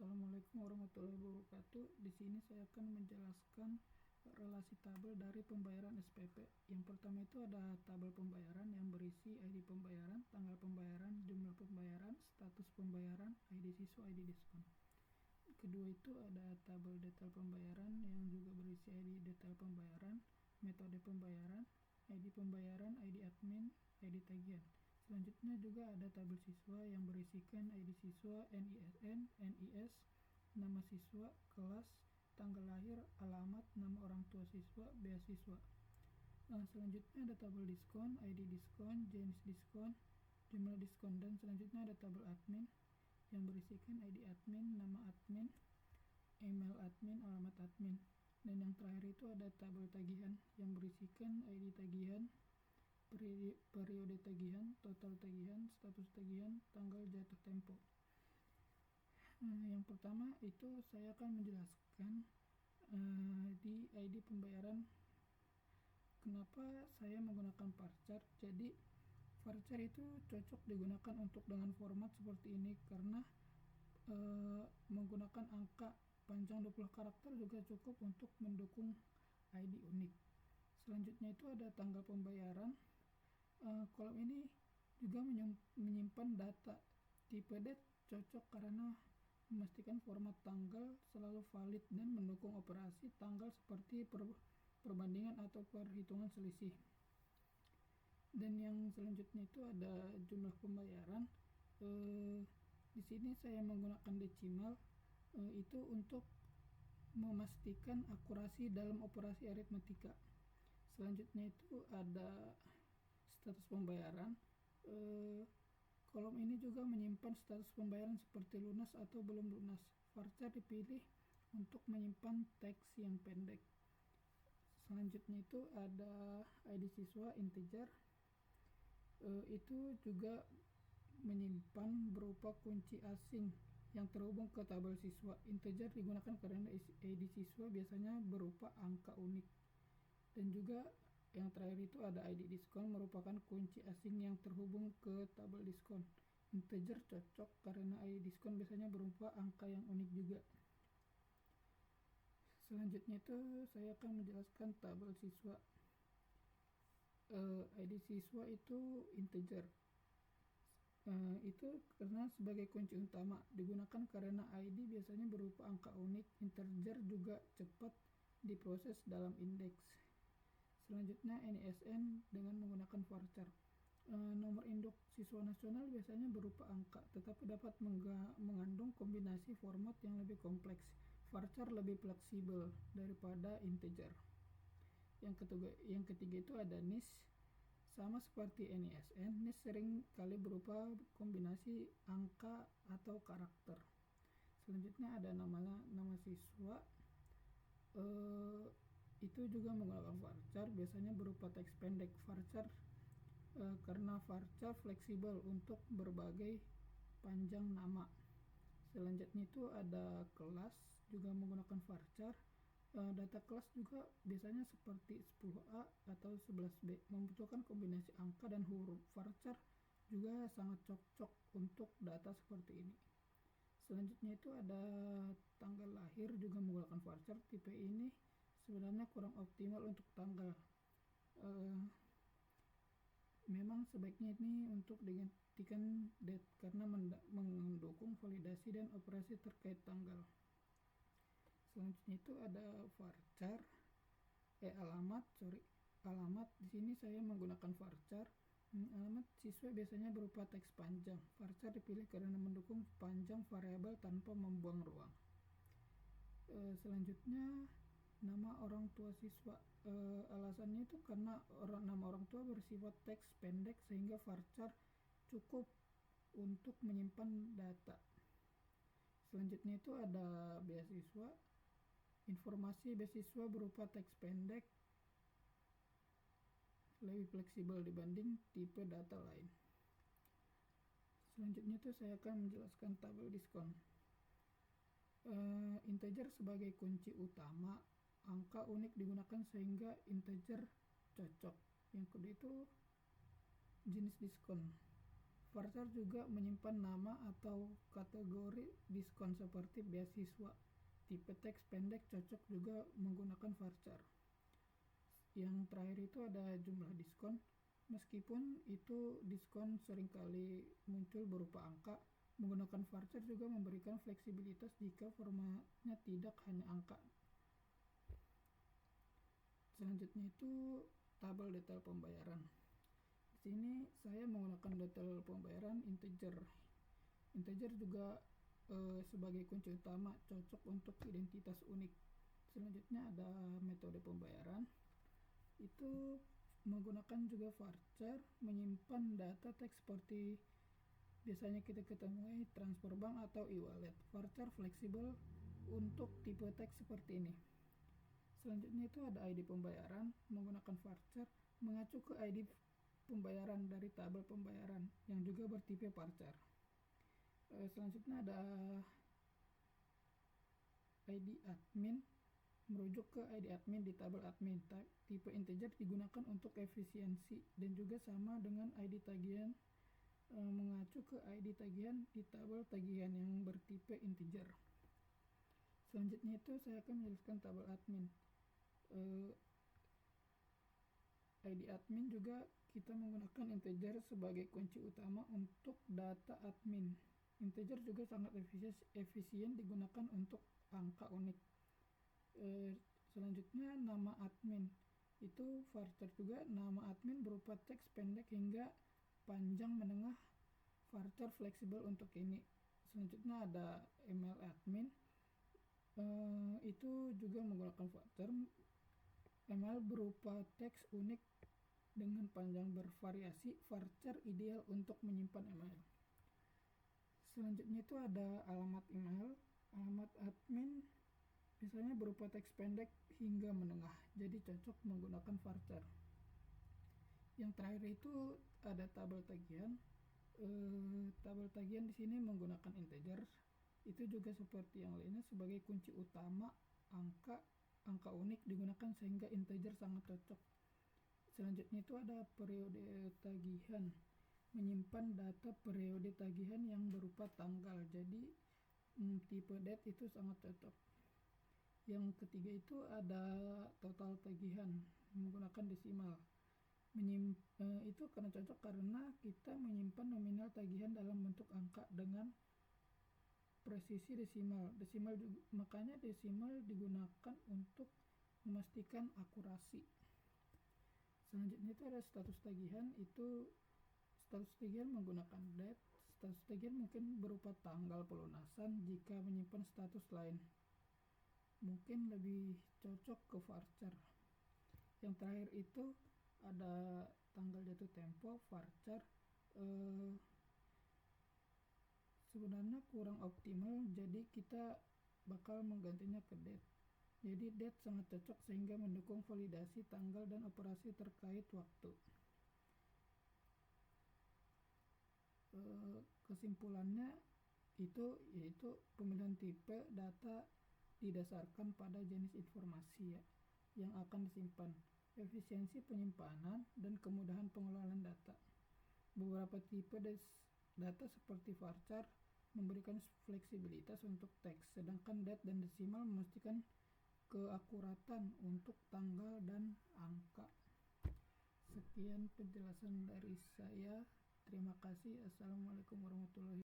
Assalamualaikum warahmatullahi wabarakatuh. Di sini saya akan menjelaskan relasi tabel dari pembayaran SPP. Yang pertama itu ada tabel pembayaran yang berisi ID pembayaran, tanggal pembayaran, jumlah pembayaran, status pembayaran, ID siswa, ID diskon. Kedua itu ada tabel detail pembayaran yang juga berisi ID detail pembayaran, metode pembayaran, ID pembayaran, ID admin, ID tagihan. Selanjutnya juga ada tabel siswa yang berisikan ID siswa, NISN, NIS, nama siswa, kelas, tanggal lahir, alamat, nama orang tua siswa, beasiswa. Selanjutnya ada tabel diskon, ID diskon, jenis diskon, jumlah diskon, dan selanjutnya ada tabel admin yang berisikan ID admin, nama admin, email admin, alamat admin. Dan yang terakhir itu ada tabel tagihan yang berisikan ID tagihan, periode tagihan, total tagihan, status tagihan, tanggal jatuh tempo. Yang pertama itu saya akan menjelaskan di ID pembayaran kenapa saya menggunakan varchar. Jadi varchar itu cocok digunakan untuk dengan format seperti ini karena menggunakan angka panjang 20 karakter juga cukup untuk mendukung ID unik. Selanjutnya itu ada tanggal pembayaran. Kolom ini juga menyimpan data. Tipe D cocok karena memastikan format tanggal selalu valid dan mendukung operasi tanggal seperti perbandingan atau perhitungan selisih. Dan yang selanjutnya itu ada jumlah pembayaran. Di sini saya menggunakan desimal, itu untuk memastikan akurasi dalam operasi aritmatika. Selanjutnya itu ada status pembayaran. Kolom ini juga menyimpan status pembayaran seperti lunas atau belum lunas. Varchar dipilih untuk menyimpan teks yang pendek. Selanjutnya itu ada ID siswa integer. Itu juga menyimpan berupa kunci asing yang terhubung ke tabel siswa. Integer digunakan karena ID siswa biasanya berupa angka unik. Dan juga yang terakhir itu ada ID diskon, merupakan kunci asing yang terhubung ke tabel diskon. Integer cocok karena ID diskon biasanya berupa angka yang unik juga. Selanjutnya itu saya akan menjelaskan tabel siswa. ID siswa itu integer. Itu karena sebagai kunci utama digunakan karena ID biasanya berupa angka unik. Integer juga cepat diproses dalam indeks. Selanjutnya NISN dengan menggunakan varchar. Nomor induk siswa nasional biasanya berupa angka, tetapi dapat mengandung kombinasi format yang lebih kompleks. Varchar lebih fleksibel daripada integer. Yang ketiga itu ada NIS. Sama seperti NISN, NIS sering kali berupa kombinasi angka atau karakter. Selanjutnya ada nama siswa. Itu juga menggunakan varchar, biasanya berupa teks pendek. Varchar karena varchar fleksibel untuk berbagai panjang nama. Selanjutnya itu ada kelas, juga menggunakan varchar. Data kelas juga biasanya seperti 10A atau 11B, membutuhkan kombinasi angka dan huruf. Varchar juga sangat cocok untuk data seperti ini. Selanjutnya itu ada tanggal lahir, juga menggunakan varchar. Tipe ini sebenarnya kurang optimal untuk tanggal. Memang sebaiknya ini untuk digantikan date karena mendukung validasi dan operasi terkait tanggal. Selanjutnya itu ada varchar alamat. Di sini saya menggunakan varchar. Alamat siswa biasanya berupa teks panjang. Varchar dipilih karena mendukung panjang variabel tanpa membuang ruang. Selanjutnya nama orang tua siswa. Alasannya itu karena nama orang tua bersifat teks pendek sehingga varchar cukup untuk menyimpan data. Selanjutnya itu ada beasiswa. Informasi beasiswa berupa teks pendek, lebih fleksibel dibanding tipe data lain. Selanjutnya itu saya akan menjelaskan tabel diskon. Integer sebagai kunci utama, angka unik digunakan sehingga integer cocok. Yang kedua itu jenis diskon. Varchar juga menyimpan nama atau kategori diskon seperti beasiswa. Tipe teks pendek cocok juga menggunakan varchar. Yang terakhir itu ada jumlah diskon. Meskipun itu diskon seringkali muncul berupa angka, menggunakan varchar juga memberikan fleksibilitas jika formatnya tidak hanya angka. Selanjutnya itu tabel detail pembayaran. Di sini saya menggunakan detail pembayaran integer. Integer juga sebagai kunci utama, cocok untuk identitas unik. Selanjutnya ada metode pembayaran. Itu menggunakan juga varchar, menyimpan data teks seperti biasanya kita ketemui transfer bank atau e-wallet. Varchar fleksibel untuk tipe teks seperti ini. Selanjutnya itu ada ID pembayaran. Menggunakan varchar mengacu ke ID pembayaran dari tabel pembayaran yang juga bertipe varchar. Selanjutnya ada ID admin, merujuk ke ID admin di tabel admin. Tipe integer digunakan untuk efisiensi dan juga sama dengan ID tagihan, mengacu ke ID tagihan di tabel tagihan yang bertipe integer. Selanjutnya itu saya akan menjelaskan tabel admin. ID admin juga kita menggunakan integer sebagai kunci utama untuk data admin. Integer juga sangat efisien digunakan untuk angka unik. Selanjutnya nama admin. Itu varchar juga, nama admin berupa teks pendek hingga panjang menengah. Varchar fleksibel untuk ini. Selanjutnya ada email admin. Itu juga menggunakan varchar. Email berupa teks unik dengan panjang bervariasi. Varchar ideal untuk menyimpan email. Selanjutnya itu ada alamat email. Alamat admin biasanya berupa teks pendek hingga menengah, jadi cocok menggunakan varchar. Yang terakhir itu ada tabel tagihan. Tabel tagihan di sini menggunakan integer. Itu juga seperti yang lainnya sebagai kunci utama. Angka unik digunakan sehingga integer sangat cocok. Selanjutnya itu ada periode tagihan. Menyimpan data periode tagihan yang berupa tanggal, jadi tipe date itu sangat cocok. Yang ketiga itu ada total tagihan menggunakan desimal. Itu karena cocok karena kita menyimpan nominal tagihan dalam bentuk angka dengan presisi desimal. Makanya desimal digunakan untuk memastikan akurasi. Selanjutnya itu ada status tagihan. Itu status tagihan menggunakan date. Status tagihan mungkin berupa tanggal pelunasan jika menyimpan status lain. Mungkin lebih cocok ke varchar. Yang terakhir itu ada tanggal jatuh tempo. Varchar sebenarnya kurang optimal, jadi kita bakal menggantinya ke date. Jadi date sangat cocok sehingga mendukung validasi tanggal dan operasi terkait waktu. Kesimpulannya itu yaitu pemilihan tipe data didasarkan pada jenis informasi yang akan disimpan, efisiensi penyimpanan, dan kemudahan pengelolaan data. Beberapa tipe data seperti varchar memberikan fleksibilitas untuk teks, sedangkan date dan desimal memastikan keakuratan untuk tanggal dan angka. Sekian penjelasan dari saya. Terima kasih. Assalamualaikum warahmatullahi wabarakatuh.